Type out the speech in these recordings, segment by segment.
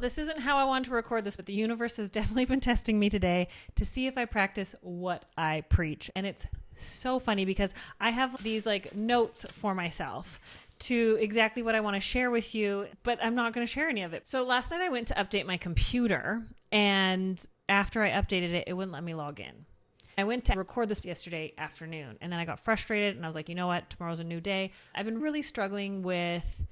This isn't how I want to record this, but the universe has definitely been testing me today to see if I practice what I preach. And it's so funny because I have these like notes for myself to exactly what I want to share with you, but I'm not going to share any of it. So last night I went to update my computer, and after I updated it, it wouldn't let me log in. I went to record this yesterday afternoon, and then I got frustrated and I was like, you know what? Tomorrow's a new day. I've been really struggling with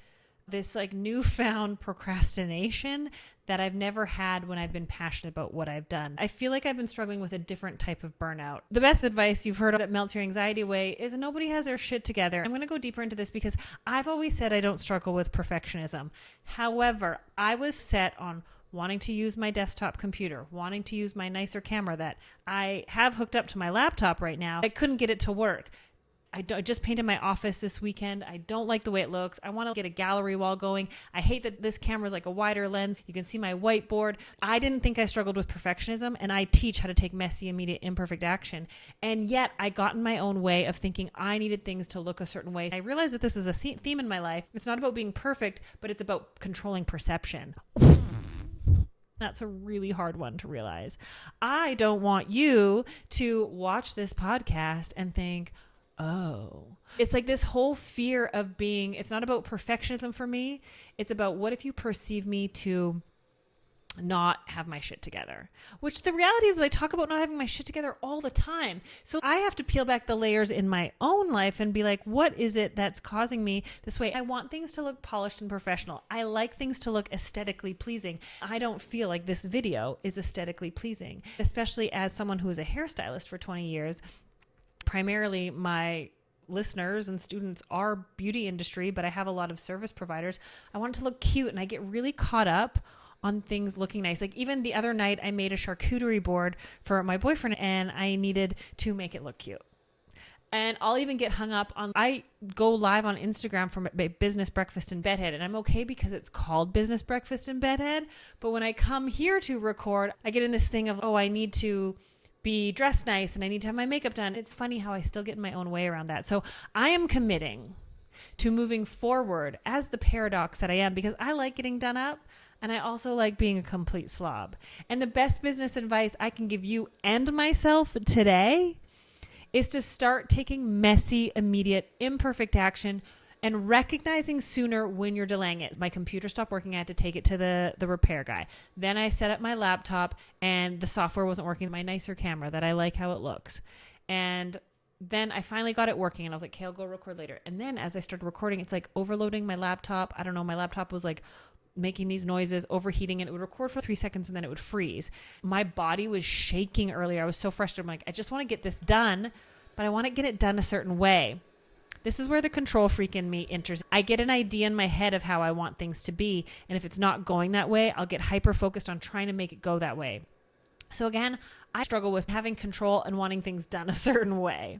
this like newfound procrastination that I've never had when I've been passionate about what I've done. I feel like I've been struggling with a different type of burnout. The best advice you've heard of that melts your anxiety away is nobody has their shit together. I'm going to go deeper into this because I've always said I don't struggle with perfectionism. However, I was set on wanting to use my desktop computer, wanting to use my nicer camera that I have hooked up to my laptop right now. I couldn't get it to work. I just painted my office this weekend. I don't like the way it looks. I want to get a gallery wall going. I hate that this camera is like a wider lens. You can see my whiteboard. I didn't think I struggled with perfectionism, and I teach how to take messy, immediate, imperfect action. And yet I got in my own way of thinking I needed things to look a certain way. I realized that this is a theme in my life. It's not about being perfect, but it's about controlling perception. That's a really hard one to realize. I don't want you to watch this podcast and think, oh, it's like this whole fear of being, it's not about perfectionism for me. It's about what if you perceive me to not have my shit together, which the reality is I talk about not having my shit together all the time. So I have to peel back the layers in my own life and be like, what is it that's causing me this way? I want things to look polished and professional. I like things to look aesthetically pleasing. I don't feel like this video is aesthetically pleasing, especially as someone who is a hairstylist for 20 years. Primarily my listeners and students are beauty industry, but I have a lot of service providers. I want it to look cute, and I get really caught up on things looking nice. Like even the other night, I made a charcuterie board for my boyfriend, and I needed to make it look cute. And I'll even get hung up on, I go live on Instagram for my business breakfast in bedhead, and I'm okay because it's called business breakfast in bedhead. But when I come here to record, I get in this thing of, oh, I need to be dressed nice and I need to have my makeup done. It's funny how I still get in my own way around that. So I am committing to moving forward as the paradox that I am, because I like getting done up and I also like being a complete slob. And the best business advice I can give you and myself today is to start taking messy, immediate, imperfect action and recognizing sooner when you're delaying it. My computer stopped working. I had to take it to the repair guy. Then I set up my laptop and the software wasn't working. My nicer camera that I like how it looks. And then I finally got it working and I was like, okay, I'll go record later. And then as I started recording, it's like overloading my laptop. I don't know. My laptop was like making these noises, overheating, and it would record for 3 seconds and then it would freeze. My body was shaking earlier. I was so frustrated. I'm like, I just want to get this done, but I want to get it done a certain way. This is where the control freak in me enters. I get an idea in my head of how I want things to be. And if it's not going that way, I'll get hyper focused on trying to make it go that way. So again, I struggle with having control and wanting things done a certain way.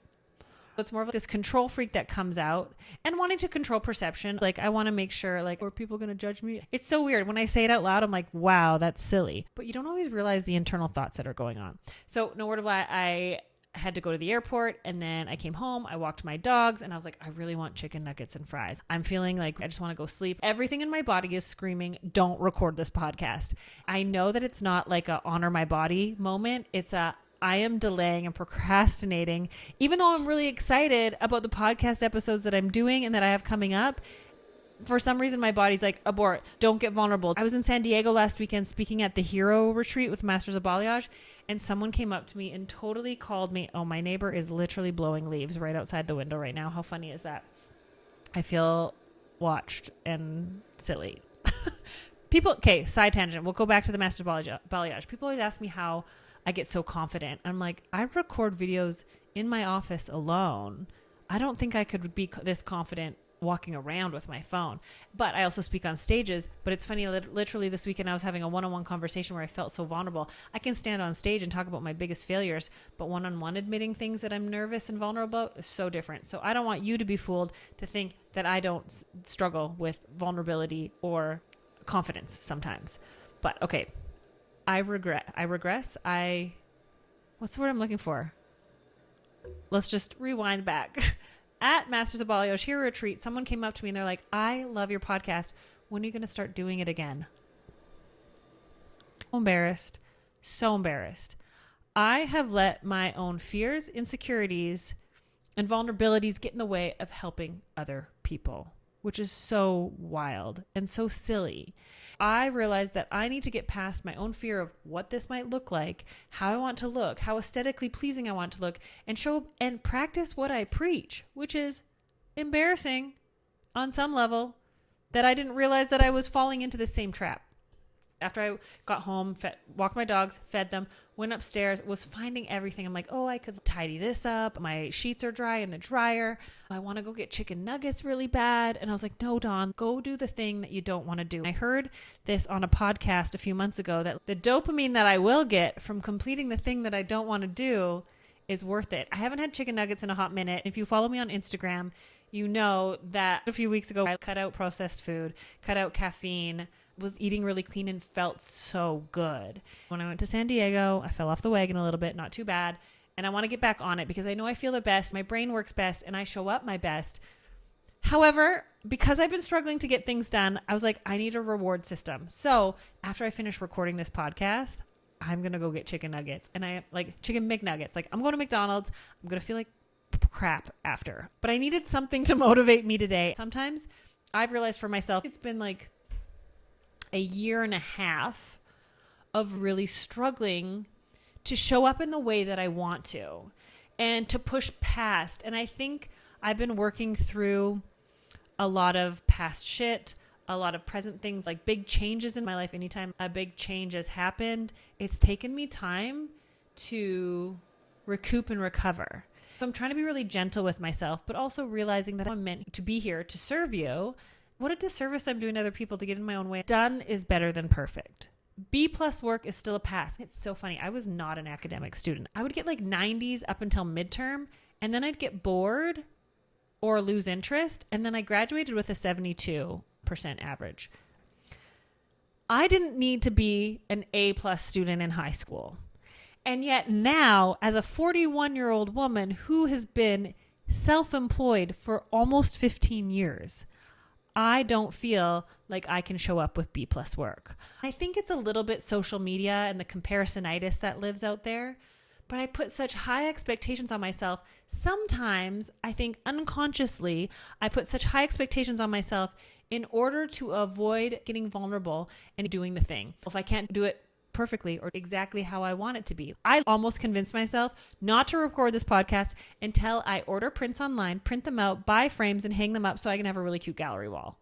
It's more of this control freak that comes out and wanting to control perception. Like I want to make sure, like, are people going to judge me? It's so weird. When I say it out loud, I'm like, wow, that's silly. But you don't always realize the internal thoughts that are going on. So no word of lie, I had to go to the airport and then I came home, I walked my dogs and I was like, I really want chicken nuggets and fries. I'm feeling like I just want to go sleep. Everything in my body is screaming, don't record this podcast. I know that it's not like a honor my body moment. It's a, I am delaying and procrastinating, even though I'm really excited about the podcast episodes that I'm doing and that I have coming up. For some reason, my body's like, abort, don't get vulnerable. I was in San Diego last weekend speaking at the Hero Retreat with Masters of Balayage, and someone came up to me and totally called me, oh, my neighbor is literally blowing leaves right outside the window right now. How funny is that? I feel watched and silly. People, okay, side tangent. We'll go back to the Masters of Balayage. People always ask me how I get so confident. I'm like, I record videos in my office alone. I don't think I could be this confident walking around with my phone, but I also speak on stages. But it's funny, literally this weekend I was having a one-on-one conversation where I felt so vulnerable. I can stand on stage and talk about my biggest failures, but one-on-one admitting things that I'm nervous and vulnerable about is so different. So I don't want you to be fooled to think that I don't struggle with vulnerability or confidence sometimes. But okay, what's the word I'm looking for? Let's just rewind back. At Masters of Balayage Hero Retreat, someone came up to me and they're like, I love your podcast. When are you going to start doing it again? Embarrassed. So embarrassed. I have let my own fears, insecurities, and vulnerabilities get in the way of helping other people, which is so wild and so silly. I realized that I need to get past my own fear of what this might look like, how I want to look, how aesthetically pleasing I want to look, and show and practice what I preach, which is embarrassing on some level that I didn't realize that I was falling into the same trap. After I got home, walked my dogs, fed them, went upstairs, was finding everything. I'm like, oh, I could tidy this up. My sheets are dry in the dryer. I want to go get chicken nuggets really bad. And I was like, no, Dawn, go do the thing that you don't want to do. I heard this on a podcast a few months ago that the dopamine that I will get from completing the thing that I don't want to do is worth it. I haven't had chicken nuggets in a hot minute. If you follow me on Instagram, you know that a few weeks ago, I cut out processed food, cut out caffeine, was eating really clean and felt so good. When I went to San Diego, I fell off the wagon a little bit, not too bad. And I want to get back on it because I know I feel the best. My brain works best and I show up my best. However, because I've been struggling to get things done, I was like, I need a reward system. So after I finish recording this podcast, I'm going to go get chicken nuggets, and I like chicken McNuggets. Like, I'm going to McDonald's. I'm going to feel like crap after, but I needed something to motivate me today. Sometimes I've realized for myself, it's been like a year and a half of really struggling to show up in the way that I want to and to push past. And I think I've been working through a lot of past shit, a lot of present things, like big changes in my life. Anytime a big change has happened, it's taken me time to recoup and recover. I'm trying to be really gentle with myself, but also realizing that I'm meant to be here to serve you. What a disservice I'm doing to other people to get in my own way. Done is better than perfect. B+ work is still a pass. It's so funny. I was not an academic student. I would get like 90s up until midterm, and then I'd get bored or lose interest. And then I graduated with a 72% average. I didn't need to be an A+ student in high school. And yet now, as a 41-year-old woman who has been self-employed for almost 15 years, I don't feel like I can show up with B+ work. I think it's a little bit social media and the comparisonitis that lives out there, but I put such high expectations on myself. Sometimes I think unconsciously, I put such high expectations on myself in order to avoid getting vulnerable and doing the thing. If I can't do it perfectly or exactly how I want it to be. I almost convinced myself not to record this podcast until I order prints online, print them out, buy frames, and hang them up so I can have a really cute gallery wall.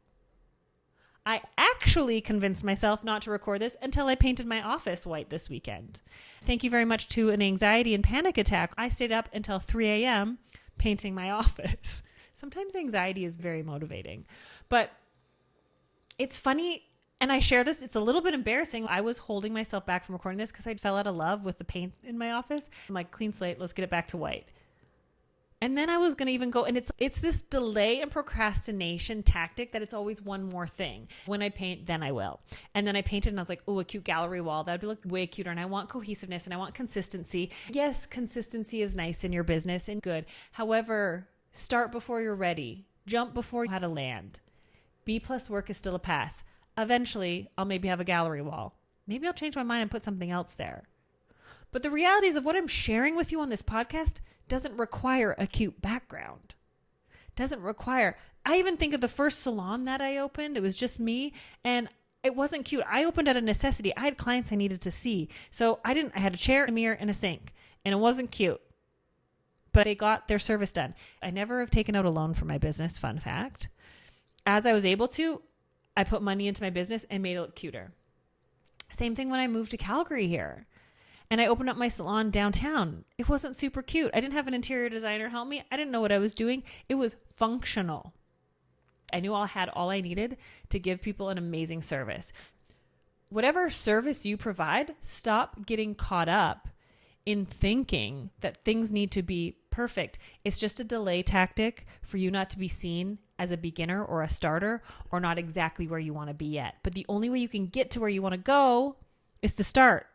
I actually convinced myself not to record this until I painted my office white this weekend. Thank you very much to an anxiety and panic attack. I stayed up until 3 a.m. painting my office. Sometimes anxiety is very motivating, but it's funny. And I share this, it's a little bit embarrassing. I was holding myself back from recording this because I fell out of love with the paint in my office. I'm like, clean slate, let's get it back to white. And then I was going to even go, and it's this delay and procrastination tactic that it's always one more thing. When I paint, then I will. And then I painted and I was like, oh, a cute gallery wall. That would look way cuter. And I want cohesiveness and I want consistency. Yes, consistency is nice in your business and good. However, start before you're ready. Jump before you had to land. B+ work is still a pass. Eventually, I'll maybe have a gallery wall. Maybe I'll change my mind and put something else there. But the realities of what I'm sharing with you on this podcast doesn't require a cute background. Doesn't require. I even think of the first salon that I opened. It was just me, and it wasn't cute. I opened out of necessity. I had clients I needed to see. So I had a chair, a mirror, and a sink, and it wasn't cute. But they got their service done. I never have taken out a loan for my business, fun fact. As I was able to, I put money into my business and made it look cuter. Same thing when I moved to Calgary here and I opened up my salon downtown. It wasn't super cute. I didn't have an interior designer help me. I didn't know what I was doing. It was functional. I knew I had all I needed to give people an amazing service. Whatever service you provide, stop getting caught up in thinking that things need to be perfect. It's just a delay tactic for you not to be seen as a beginner or a starter or not exactly where you want to be yet. But the only way you can get to where you want to go is to start,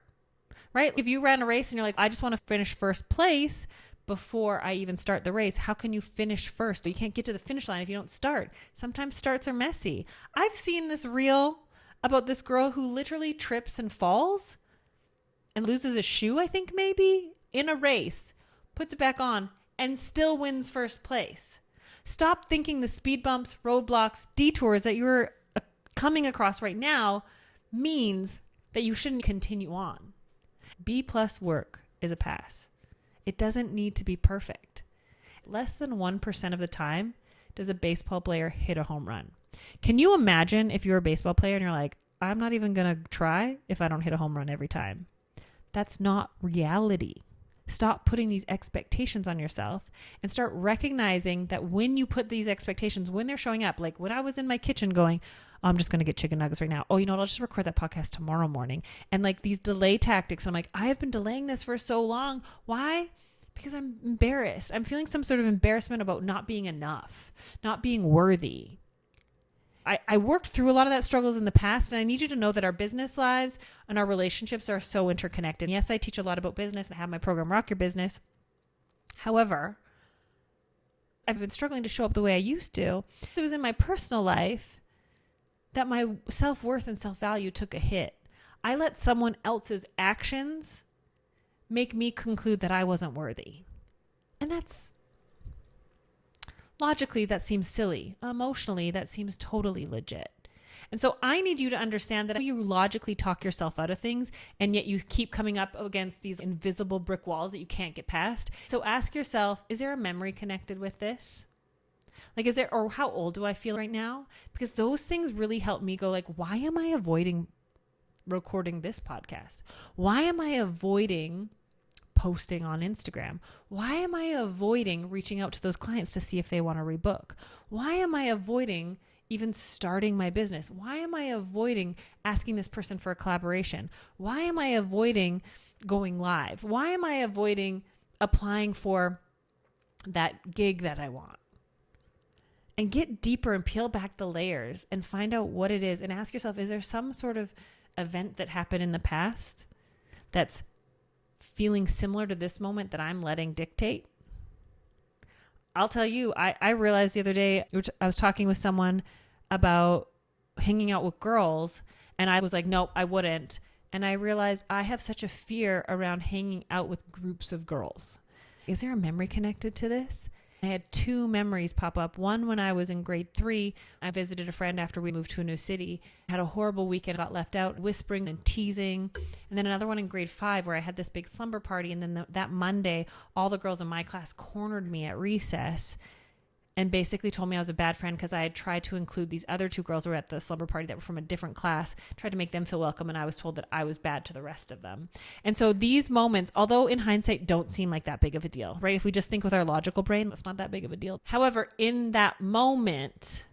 right? If you ran a race and you're like, I just want to finish first place before I even start the race, how can you finish first? You can't get to the finish line if you don't start. Sometimes starts are messy. I've seen this reel about this girl who literally trips and falls and loses a shoe, I think maybe, in a race, puts it back on, and still wins first place. Stop thinking the speed bumps, roadblocks, detours that you're coming across right now means that you shouldn't continue on. B+ work is a pass. It doesn't need to be perfect. Less than 1% of the time does a baseball player hit a home run. Can you imagine if you're a baseball player and you're like, I'm not even going to try if I don't hit a home run every time? That's not reality. Stop putting these expectations on yourself and start recognizing that when you put these expectations, when they're showing up, like when I was in my kitchen going, oh, I'm just going to get chicken nuggets right now. Oh, you know what? I'll just record that podcast tomorrow morning. And like these delay tactics. I'm like, I have been delaying this for so long. Why? Because I'm embarrassed. I'm feeling some sort of embarrassment about not being enough, not being worthy. I worked through a lot of that struggles in the past, and I need you to know that our business lives and our relationships are so interconnected. Yes, I teach a lot about business and have my program Rock Your Business. However, I've been struggling to show up the way I used to. It was in my personal life that my self-worth and self-value took a hit. I let someone else's actions make me conclude that I wasn't worthy. And logically, that seems silly. Emotionally, that seems totally legit. And so I need you to understand that you logically talk yourself out of things, and yet you keep coming up against these invisible brick walls that you can't get past. So ask yourself, is there a memory connected with this? Like, or how old do I feel right now? Because those things really help me go like, why am I avoiding recording this podcast? Why am I avoiding posting on Instagram? Why am I avoiding reaching out to those clients to see if they want to rebook? Why am I avoiding even starting my business? Why am I avoiding asking this person for a collaboration? Why am I avoiding going live? Why am I avoiding applying for that gig that I want? And get deeper and peel back the layers and find out what it is and ask yourself, is there some sort of event that happened in the past that's feeling similar to this moment that I'm letting dictate? I'll tell you, I realized the other day, I was talking with someone about hanging out with girls, and I was like, nope, I wouldn't. And I realized I have such a fear around hanging out with groups of girls. Is there a memory connected to this? I had two memories pop up. One, when I was in grade 3, I visited a friend after we moved to a new city. I had a horrible weekend, got left out, whispering and teasing. And then another one in grade 5 where I had this big slumber party. And then that Monday, all the girls in my class cornered me at recess and basically told me I was a bad friend because I had tried to include these other 2 girls who were at the slumber party that were from a different class, tried to make them feel welcome, and I was told that I was bad to the rest of them. And so these moments, although in hindsight don't seem like that big of a deal, right? If we just think with our logical brain, that's not that big of a deal. However, in that moment,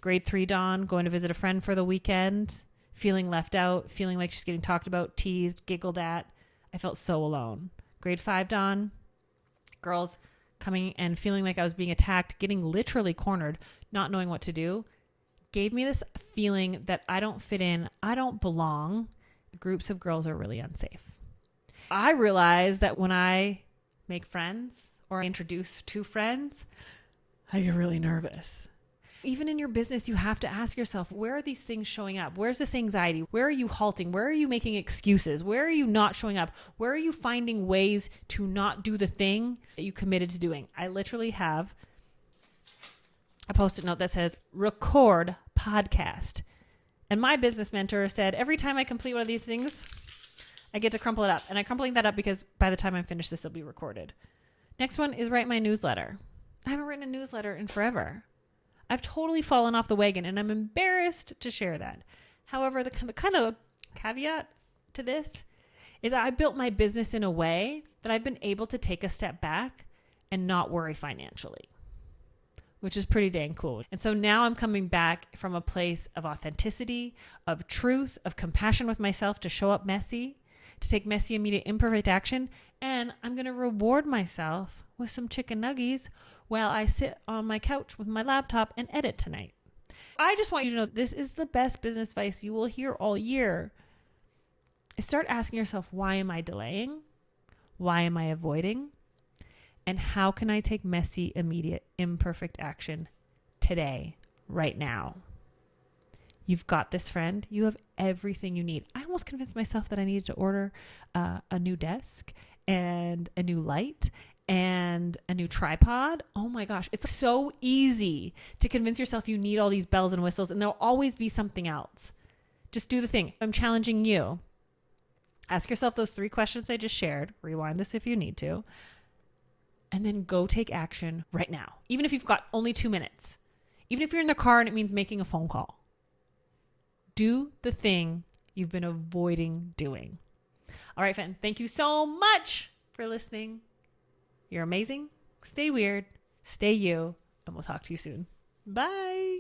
grade 3 Dawn, going to visit a friend for the weekend, feeling left out, feeling like she's getting talked about, teased, giggled at, I felt so alone. Grade 5 Dawn, girls coming and feeling like I was being attacked, getting literally cornered, not knowing what to do, gave me this feeling that I don't fit in, I don't belong. Groups of girls are really unsafe. I realized that when I make friends or introduce 2 friends, I get really nervous. Even in your business, you have to ask yourself, where are these things showing up? Where's this anxiety? Where are you halting? Where are you making excuses? Where are you not showing up? Where are you finding ways to not do the thing that you committed to doing? I literally have a Post-it note that says, record podcast. And my business mentor said, every time I complete one of these things, I get to crumple it up. And I'm crumpling that up because by the time I'm finished, this will be recorded. Next one is write my newsletter. I haven't written a newsletter in forever. I've totally fallen off the wagon, and I'm embarrassed to share that. However, the kind of caveat to this is I built my business in a way that I've been able to take a step back and not worry financially, which is pretty dang cool. And so now I'm coming back from a place of authenticity, of truth, of compassion with myself to show up messy, to take messy, immediate, imperfect action. And I'm going to reward myself with some chicken nuggies while I sit on my couch with my laptop and edit tonight. I just want you to know this is the best business advice you will hear all year. Start asking yourself, why am I delaying? Why am I avoiding? And how can I take messy, immediate, imperfect action today, right now? You've got this, friend. You have everything you need. I almost convinced myself that I needed to order a new desk and a new light and a new tripod. Oh my gosh. It's so easy to convince yourself you need all these bells and whistles, and there'll always be something else. Just do the thing. I'm challenging you. Ask yourself those 3 questions I just shared. Rewind this if you need to. And then go take action right now. Even if you've got only 2 minutes. Even if you're in the car and it means making a phone call. Do the thing you've been avoiding doing. All right, friend. Thank you so much for listening. You're amazing. Stay weird. Stay you. And we'll talk to you soon. Bye.